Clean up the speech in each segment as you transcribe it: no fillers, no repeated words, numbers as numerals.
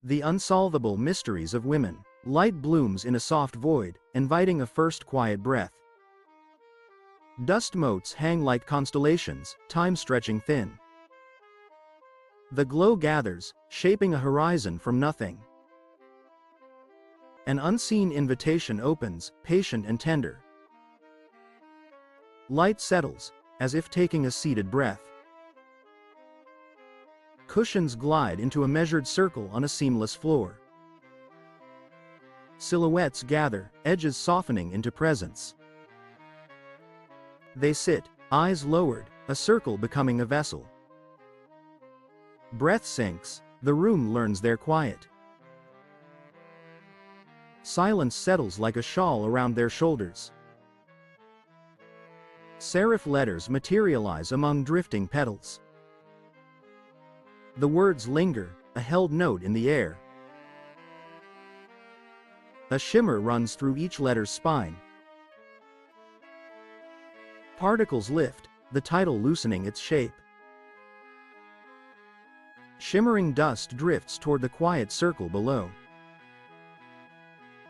The unsolvable mysteries of women. Light blooms in a soft void, inviting a first quiet breath. Dust motes hang like constellations, time stretching thin. The glow gathers, shaping a horizon from nothing. An unseen invitation opens, patient and tender. Light settles, as if taking a seated breath. Cushions glide into a measured circle on a seamless floor. Silhouettes gather, edges softening into presence. They sit, eyes lowered, a circle becoming a vessel. Breath sinks, the room learns their quiet. Silence settles like a shawl around their shoulders. Serif letters materialize among drifting petals. The words linger, a held note in the air. A shimmer runs through each letter's spine. Particles lift, the title loosening its shape. Shimmering dust drifts toward the quiet circle below.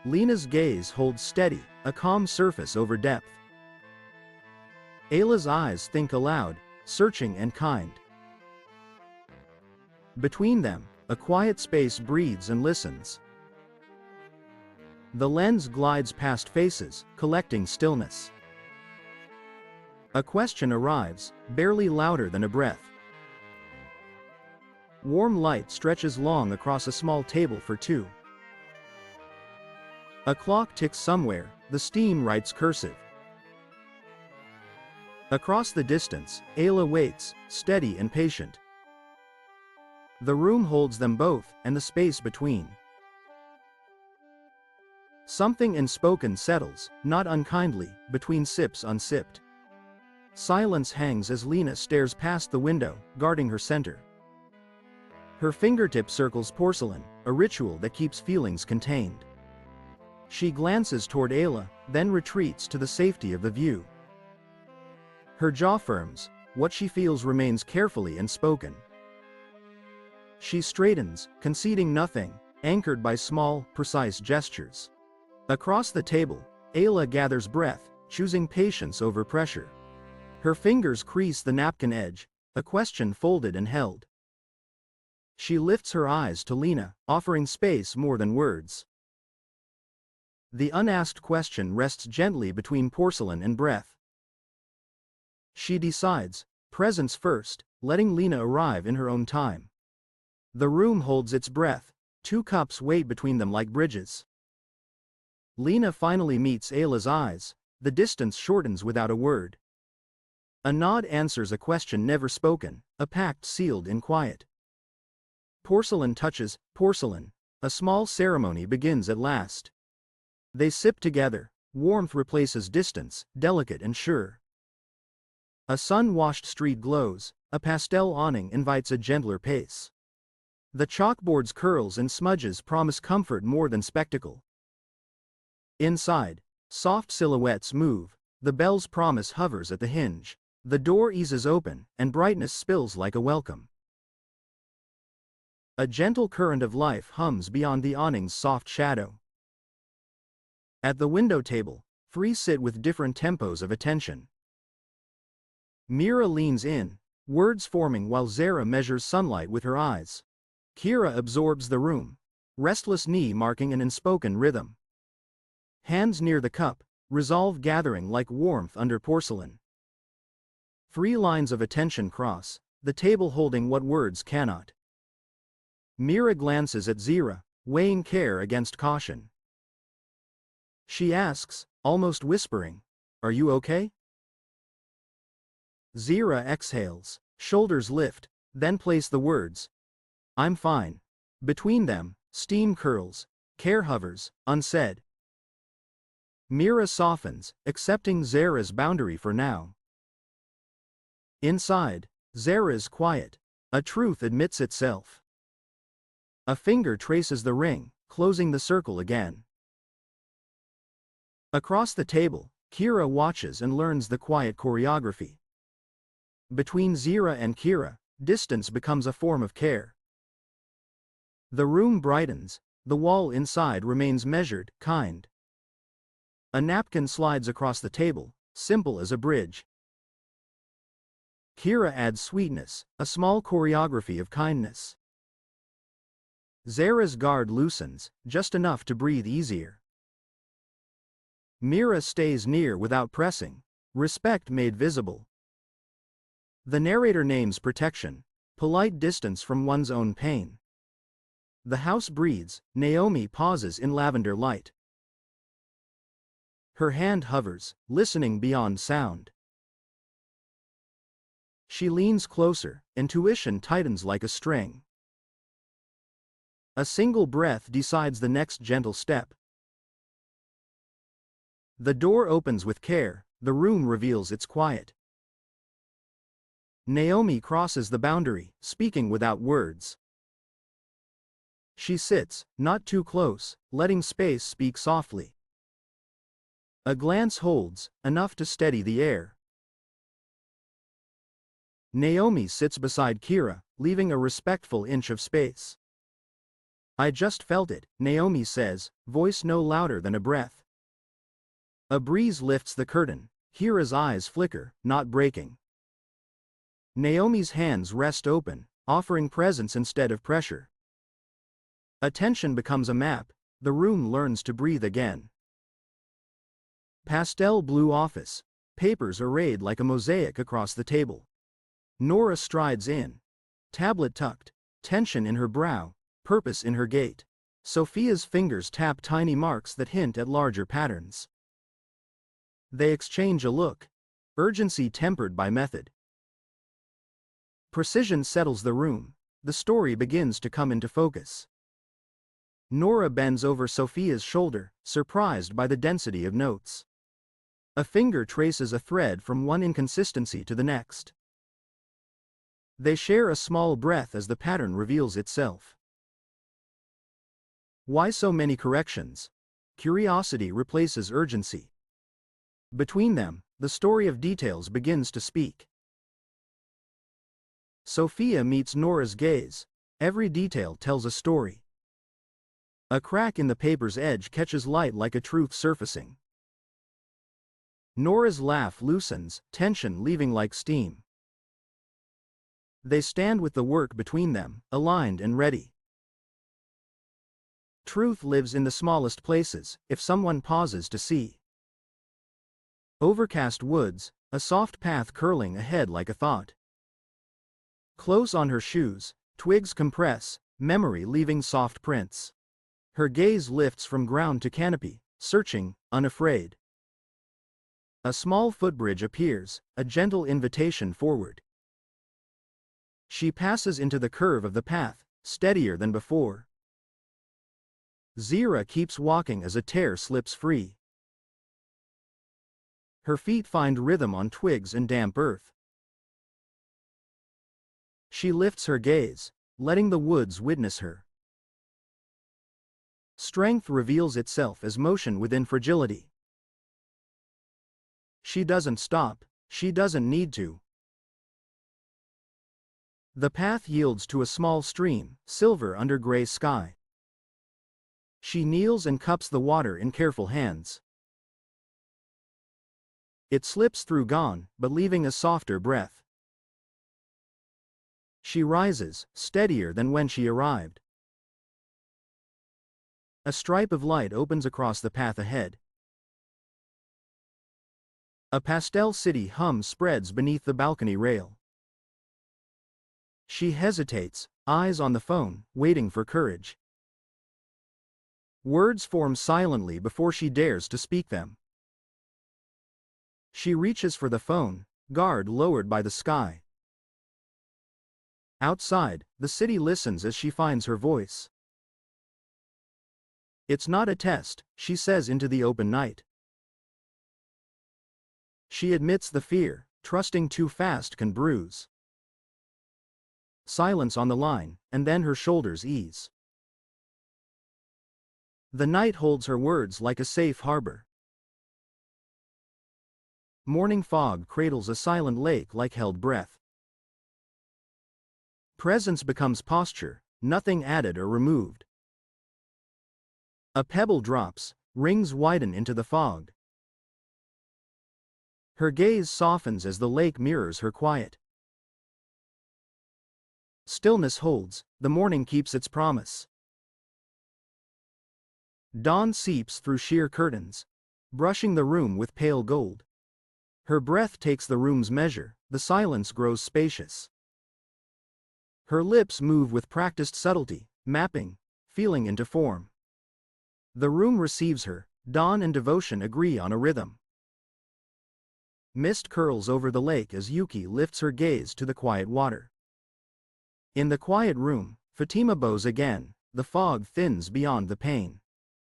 Lena's gaze holds steady, a calm surface over depth. Ayla's eyes think aloud, searching and kind. Between them, a quiet space breathes and listens. The lens glides past faces, collecting stillness. A question arrives, barely louder than a breath. Warm light stretches long across a small table for two. A clock ticks somewhere, the steam writes cursive. Across the distance, Ayla waits, steady and patient. The room holds them both, and the space between. Something unspoken settles, not unkindly, between sips unsipped. Silence hangs as Lena stares past the window, guarding her center. Her fingertip circles porcelain, a ritual that keeps feelings contained. She glances toward Ayla, then retreats to the safety of the view. Her jaw firms, what she feels remains carefully unspoken. She straightens, conceding nothing, anchored by small, precise gestures. Across the table, Ayla gathers breath, choosing patience over pressure. Her fingers crease the napkin edge, a question folded and held. She lifts her eyes to Lena, offering space more than words. The unasked question rests gently between porcelain and breath. She decides, presence first, letting Lena arrive in her own time. The room holds its breath, two cups wait between them like bridges. Lena finally meets Ayla's eyes, the distance shortens without a word. A nod answers a question never spoken, a pact sealed in quiet. Porcelain touches porcelain, a small ceremony begins at last. They sip together, warmth replaces distance, delicate and sure. A sun-washed street glows, a pastel awning invites a gentler pace. The chalkboard's curls and smudges promise comfort more than spectacle. Inside, soft silhouettes move, the bell's promise hovers at the hinge. The door eases open, and brightness spills like a welcome. A gentle current of life hums beyond the awning's soft shadow. At the window table, three sit with different tempos of attention. Mira leans in, words forming while Zara measures sunlight with her eyes. Kira absorbs the room, restless knee marking an unspoken rhythm. Hands near the cup, resolve gathering like warmth under porcelain. Three lines of attention cross, the table holding what words cannot. Mira glances at Zara, weighing care against caution. She asks, almost whispering, "Are you okay?" Zara exhales, shoulders lift, then place the words, "I'm fine." Between them, steam curls, care hovers, unsaid. Mira softens, accepting Zara's boundary for now. Inside, Zara's quiet. A truth admits itself. A finger traces the ring, closing the circle again. Across the table, Kira watches and learns the quiet choreography. Between Zara and Kira, distance becomes a form of care. The room brightens, the wall inside remains measured, kind. A napkin slides across the table, simple as a bridge. 𝗓𝗓 adds sweetness, a small choreography of kindness. Zara's guard loosens, just enough to breathe easier. Mira stays near without pressing, respect made visible. The narrator names protection, polite distance from one's own pain. The house breathes, Naomi pauses in lavender light. Her hand hovers, listening beyond sound. She leans closer, intuition tightens like a string. A single breath decides the next gentle step. The door opens with care, the room reveals its quiet. Naomi crosses the boundary, speaking without words. She sits, not too close, letting space speak softly. A glance holds, enough to steady the air. Naomi sits beside 𝗓𝗓, leaving a respectful inch of space. I just felt it, Naomi says, voice no louder than a breath. A breeze lifts the curtain, 𝗓𝗓's eyes flicker, not breaking. Naomi's hands rest open, offering presence instead of pressure. Attention becomes a map, the room learns to breathe again. Pastel blue office, papers arrayed like a mosaic across the table. Nora strides in. Tablet tucked, tension in her brow, purpose in her gait. Sophia's fingers tap tiny marks that hint at larger patterns. They exchange a look, urgency tempered by method. Precision settles the room, the story begins to come into focus. Nora bends over Sophia's shoulder, surprised by the density of notes. A finger traces a thread from one inconsistency to the next. They share a small breath as the pattern reveals itself. Why so many corrections? Curiosity replaces urgency. Between them, the story of details begins to speak. Sophia meets Nora's gaze. Every detail tells a story. A crack in the paper's edge catches light like a truth surfacing. Nora's laugh loosens, tension leaving like steam. They stand with the work between them, aligned and ready. Truth lives in the smallest places, if someone pauses to see. Overcast woods, a soft path curling ahead like a thought. Close on her shoes, twigs compress, memory leaving soft prints. Her gaze lifts from ground to canopy, searching, unafraid. A small footbridge appears, a gentle invitation forward. She passes into the curve of the path, steadier than before. Zara keeps walking as a tear slips free. Her feet find rhythm on twigs and damp earth. She lifts her gaze, letting the woods witness her. Strength reveals itself as motion within fragility. She doesn't stop, she doesn't need to. The path yields to a small stream, silver under gray sky. She kneels and cups the water in careful hands. It slips through gone, but leaving a softer breath. She rises, steadier than when she arrived. A stripe of light opens across the path ahead. A pastel city hum spreads beneath the balcony rail. She hesitates, eyes on the phone, waiting for courage. Words form silently before she dares to speak them. She reaches for the phone, guard lowered by the sky. Outside, the city listens as she finds her voice. It's not a test, she says into the open night. She admits the fear, trusting too fast can bruise. Silence on the line, and then her shoulders ease. The night holds her words like a safe harbor. Morning fog cradles a silent lake like held breath. Presence becomes posture, nothing added or removed. A pebble drops, rings widen into the fog. Her gaze softens as the lake mirrors her quiet. Stillness holds, the morning keeps its promise. Dawn seeps through sheer curtains, brushing the room with pale gold. Her breath takes the room's measure, the silence grows spacious. Her lips move with practiced subtlety, mapping, feeling into form. The room receives her, dawn and devotion agree on a rhythm. Mist curls over the lake as Yuki lifts her gaze to the quiet water. In the quiet room, Fatima bows again, the fog thins beyond the pane.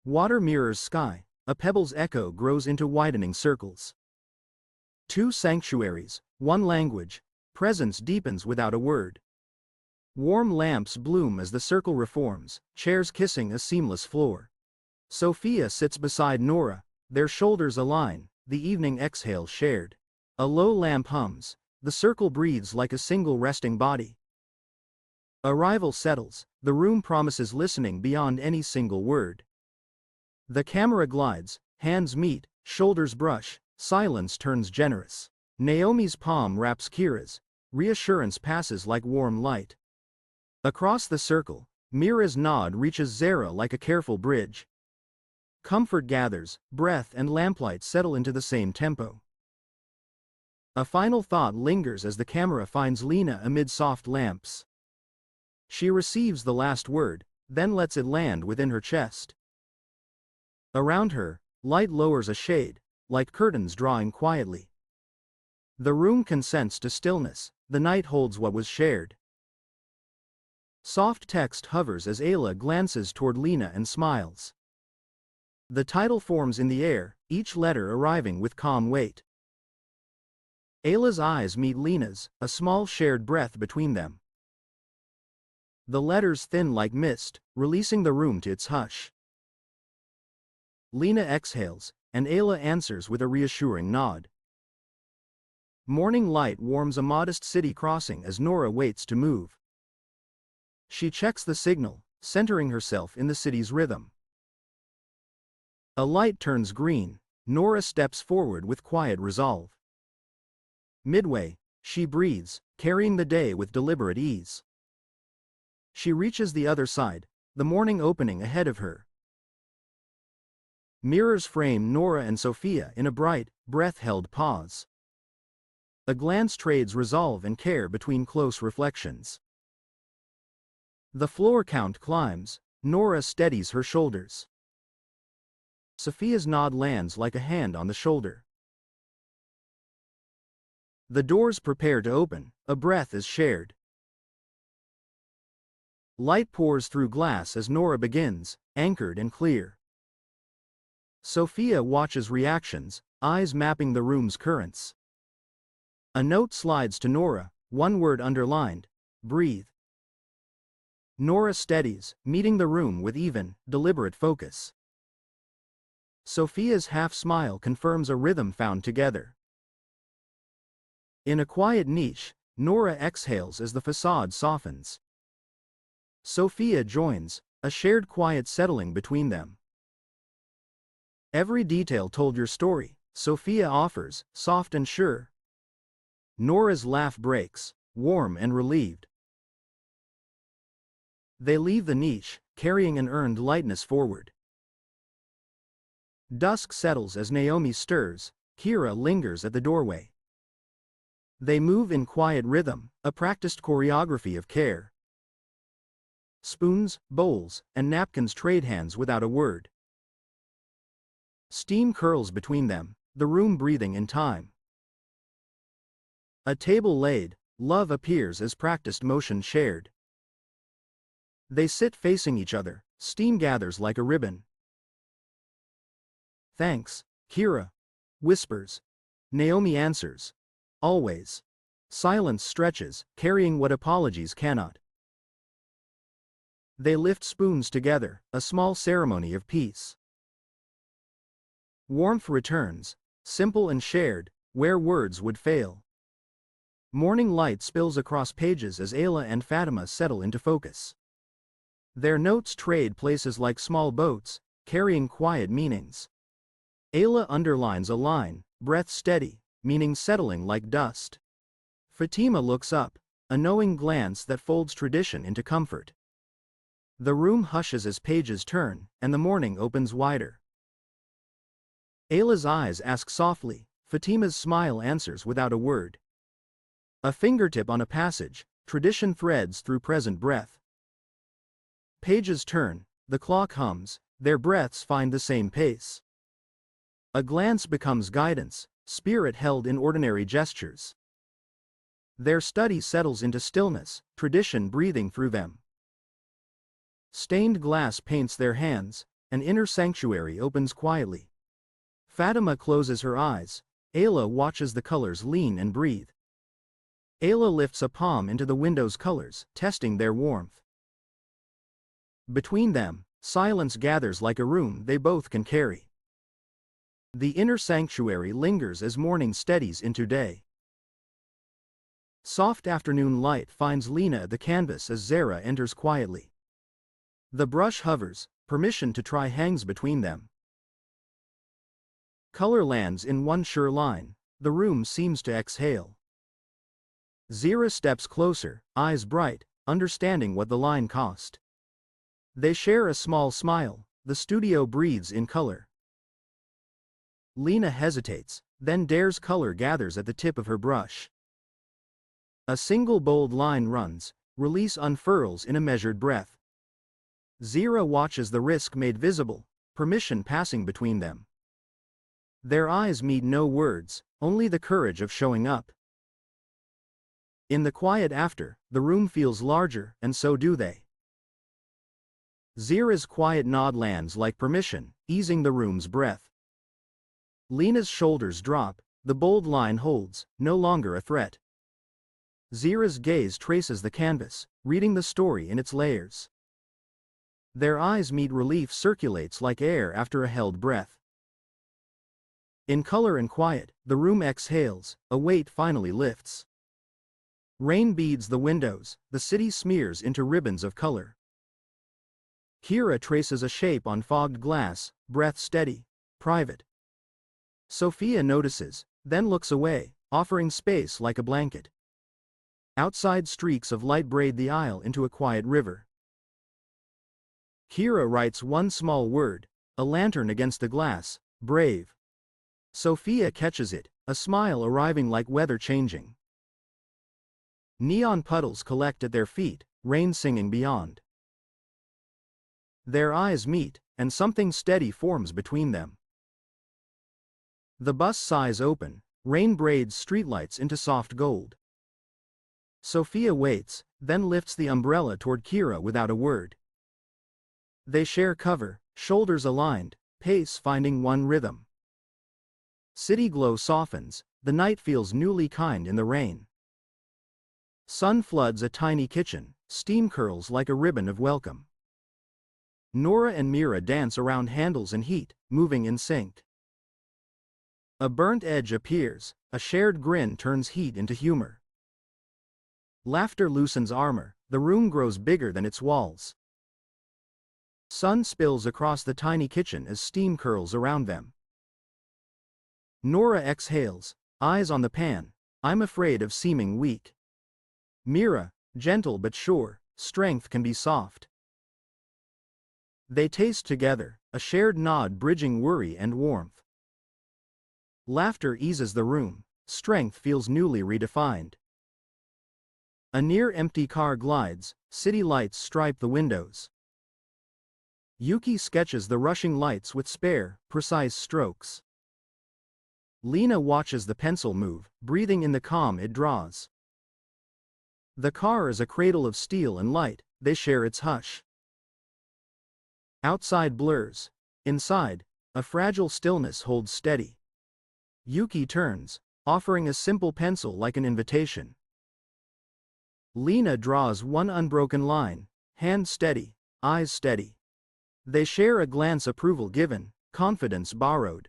Water mirrors sky, a pebble's echo grows into widening circles. Two sanctuaries, one language, presence deepens without a word. Warm lamps bloom as the circle reforms, chairs kissing a seamless floor. Sophia sits beside Nora, their shoulders align, the evening exhale shared. A low lamp hums, the circle breathes like a single resting body. Arrival settles, the room promises listening beyond any single word. The camera glides, hands meet, shoulders brush, silence turns generous. Naomi's palm wraps Kira's, reassurance passes like warm light. Across the circle, Mira's nod reaches Zara like a careful bridge. Comfort gathers, breath and lamplight settle into the same tempo. A final thought lingers as the camera finds Lena amid soft lamps. She receives the last word, then lets it land within her chest. Around her, light lowers a shade, like curtains drawing quietly. The room consents to stillness, the night holds what was shared. Soft text hovers as Ayla glances toward Lena and smiles. The title forms in the air, each letter arriving with calm weight. Ayla's eyes meet Lena's, a small shared breath between them. The letters thin like mist, releasing the room to its hush. Lena exhales, and Ayla answers with a reassuring nod. Morning light warms a modest city crossing as Nora waits to move. She checks the signal, centering herself in the city's rhythm. A light turns green, Nora steps forward with quiet resolve. Midway, she breathes, carrying the day with deliberate ease. She reaches the other side, the morning opening ahead of her. Mirrors frame Nora and Sophia in a bright, breath-held pause. A glance trades resolve and care between close reflections. The floor count climbs, Nora steadies her shoulders. Sophia's nod lands like a hand on the shoulder. The doors prepare to open, a breath is shared. Light pours through glass as Nora begins, anchored and clear. Sophia watches reactions, eyes mapping the room's currents. A note slides to Nora, one word underlined, breathe. Nora steadies, meeting the room with even, deliberate focus. Sophia's half-smile confirms a rhythm found together. In a quiet niche, Nora exhales as the facade softens. Sophia joins, a shared quiet settling between them. Every detail told your story, Sophia offers, soft and sure. Nora's laugh breaks, warm and relieved. They leave the niche, carrying an earned lightness forward. Dusk settles as Naomi stirs, Kira lingers at the doorway. They move in quiet rhythm, a practiced choreography of care. Spoons, bowls, and napkins trade hands without a word. Steam curls between them, the room breathing in time. A table laid, love appears as practiced motion shared. They sit facing each other, steam gathers like a ribbon. Thanks, Kira, whispers. Naomi answers. Always. Silence stretches, carrying what apologies cannot. They lift spoons together, a small ceremony of peace. Warmth returns, simple and shared, where words would fail. Morning light spills across pages as Ayla and Fatima settle into focus. Their notes trade places like small boats, carrying quiet meanings. 𝗨𝗓 underlines a line, breath steady, meaning settling like dust. Fatima looks up, a knowing glance that folds tradition into comfort. The room hushes as pages turn, and the morning opens wider. 𝗨𝗓's eyes ask softly, Fatima's smile answers without a word. A fingertip on a passage, tradition threads through present breath. Pages turn, the clock hums, their breaths find the same pace. A glance becomes guidance, spirit held in ordinary gestures. Their study settles into stillness, tradition breathing through them. Stained glass paints their hands, an inner sanctuary opens quietly. Fatima closes her eyes, 𝗨𝗓 watches the colors lean and breathe. 𝗨𝗓 lifts a palm into the window's colors, testing their warmth. Between them, silence gathers like a room they both can carry. The inner sanctuary lingers as morning steadies into day. Soft afternoon light finds Lena at the canvas as Zara enters quietly. The brush hovers, permission to try hangs between them. Color lands in one sure line, the room seems to exhale. Zara steps closer, eyes bright, understanding what the line cost. They share a small smile, the studio breathes in color. Lena hesitates, then dares color gathers at the tip of her brush. A single bold line runs, release unfurls in a measured breath. Zara watches the risk made visible, permission passing between them. Their eyes meet no words, only the courage of showing up. In the quiet after, the room feels larger, and so do they. Zara's quiet nod lands like permission, easing the room's breath. Lena's shoulders drop, the bold line holds, no longer a threat. Zara's gaze traces the canvas, reading the story in its layers. Their eyes meet, relief circulates like air after a held breath. In color and quiet, the room exhales, a weight finally lifts. Rain beads the windows, the city smears into ribbons of color. Kira traces a shape on fogged glass, breath steady, private. Sophia notices, then looks away, offering space like a blanket. Outside streaks of light braid the aisle into a quiet river. Kira writes one small word, a lantern against the glass, brave. Sophia catches it, a smile arriving like weather changing. Neon puddles collect at their feet, rain singing beyond. Their eyes meet, and something steady forms between them. The bus sighs open, rain braids streetlights into soft gold. Sophia waits, then lifts the umbrella toward Kira without a word. They share cover, shoulders aligned, pace finding one rhythm. City glow softens, the night feels newly kind in the rain. Sun floods a tiny kitchen, steam curls like a ribbon of welcome. Nora and Mira dance around handles and heat, moving in sync. A burnt edge appears, a shared grin turns heat into humor. Laughter loosens armor, the room grows bigger than its walls. Sun spills across the tiny kitchen as steam curls around them. Nora exhales, eyes on the pan, I'm afraid of seeming weak. Mira, gentle but sure, strength can be soft. They taste together, a shared nod bridging worry and warmth. Laughter eases the room, strength feels newly redefined. A near-empty car glides, city lights stripe the windows. Yuki sketches the rushing lights with spare, precise strokes. Lena watches the pencil move, breathing in the calm it draws. The car is a cradle of steel and light, they share its hush. Outside blurs. Inside, a fragile stillness holds steady. Yuki turns, offering a simple pencil like an invitation. Lena draws one unbroken line, hand steady, eyes steady. They share a glance, approval given, confidence borrowed.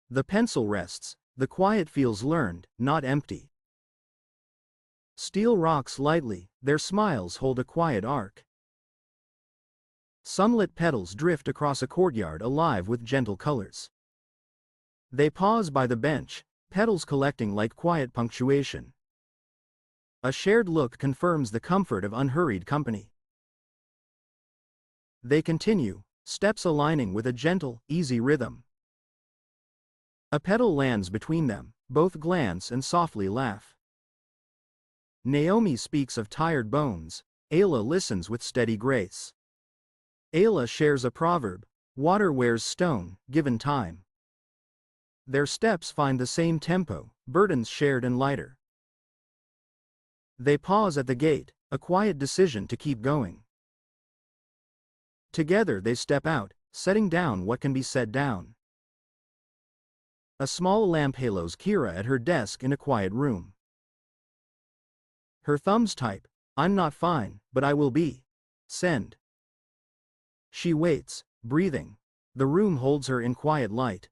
The pencil rests, the quiet feels learned, not empty. Steel rocks lightly, their smiles hold a quiet arc. Sunlit petals drift across a courtyard alive with gentle colors. They pause by the bench, petals collecting like quiet punctuation. A shared look confirms the comfort of unhurried company. They continue, steps aligning with a gentle, easy rhythm. A petal lands between them, both glance and softly laugh. Naomi speaks of tired bones, 𝗨𝗓 listens with steady grace. 𝗨𝗓 shares a proverb, water wears stone, given time. Their steps find the same tempo, burdens shared and lighter. They pause at the gate, a quiet decision to keep going. Together they step out, setting down what can be set down. A small lamp halos Kira at her desk in a quiet room. Her thumbs type, "I'm not fine, but I will be. Send." She waits, breathing. The room holds her in quiet light.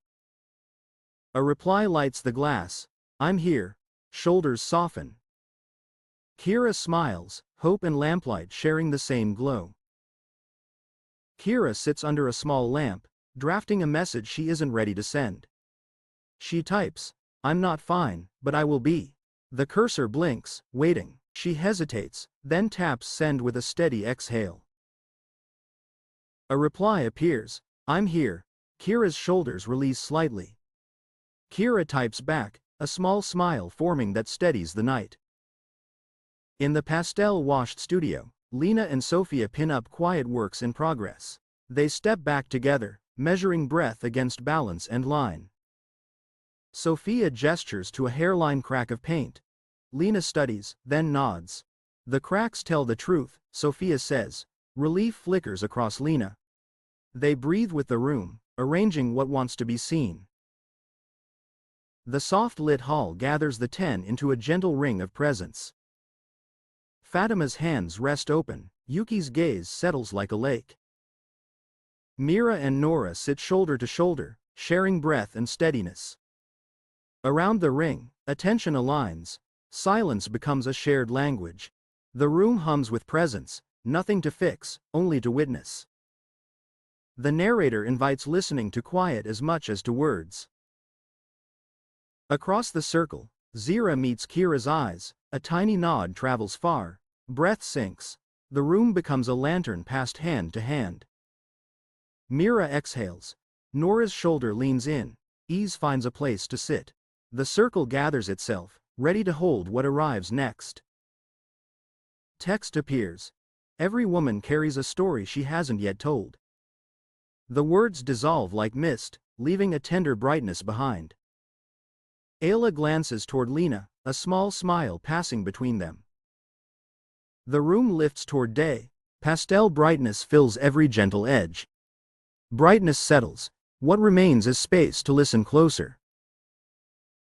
A reply lights the glass, "I'm here." Shoulders soften. Kira smiles, hope and lamplight sharing the same glow. Kira sits under a small lamp, drafting a message she isn't ready to send. She types, "I'm not fine, but I will be." The cursor blinks, waiting. She hesitates, then taps send with a steady exhale. A reply appears, "I'm here." Kira's shoulders release slightly. Kira types back, a small smile forming that steadies the night. In the pastel-washed studio, Lena and Sophia pin up quiet works in progress. They step back together, measuring breath against balance and line. Sophia gestures to a hairline crack of paint. Lena studies, then nods. The cracks tell the truth, Sophia says. Relief flickers across Lena. They breathe with the room, arranging what wants to be seen. The soft-lit hall gathers the 10 into a gentle ring of presence. Fatima's hands rest open, Yuki's gaze settles like a lake. Mira and Nora sit shoulder to shoulder, sharing breath and steadiness. Around the ring, attention aligns, silence becomes a shared language. The room hums with presence, nothing to fix, only to witness. The narrator invites listening to quiet as much as to words. Across the circle, Zira meets Kira's eyes, a tiny nod travels far, breath sinks, the room becomes a lantern passed hand to hand. Mira exhales, Nora's shoulder leans in, ease finds a place to sit. The circle gathers itself, ready to hold what arrives next. Text appears. Every woman carries a story she hasn't yet told. The words dissolve like mist, leaving a tender brightness behind. 𝗨𝗓 glances toward Lena, a small smile passing between them. The room lifts toward day, pastel brightness fills every gentle edge. Brightness settles, what remains is space to listen closer.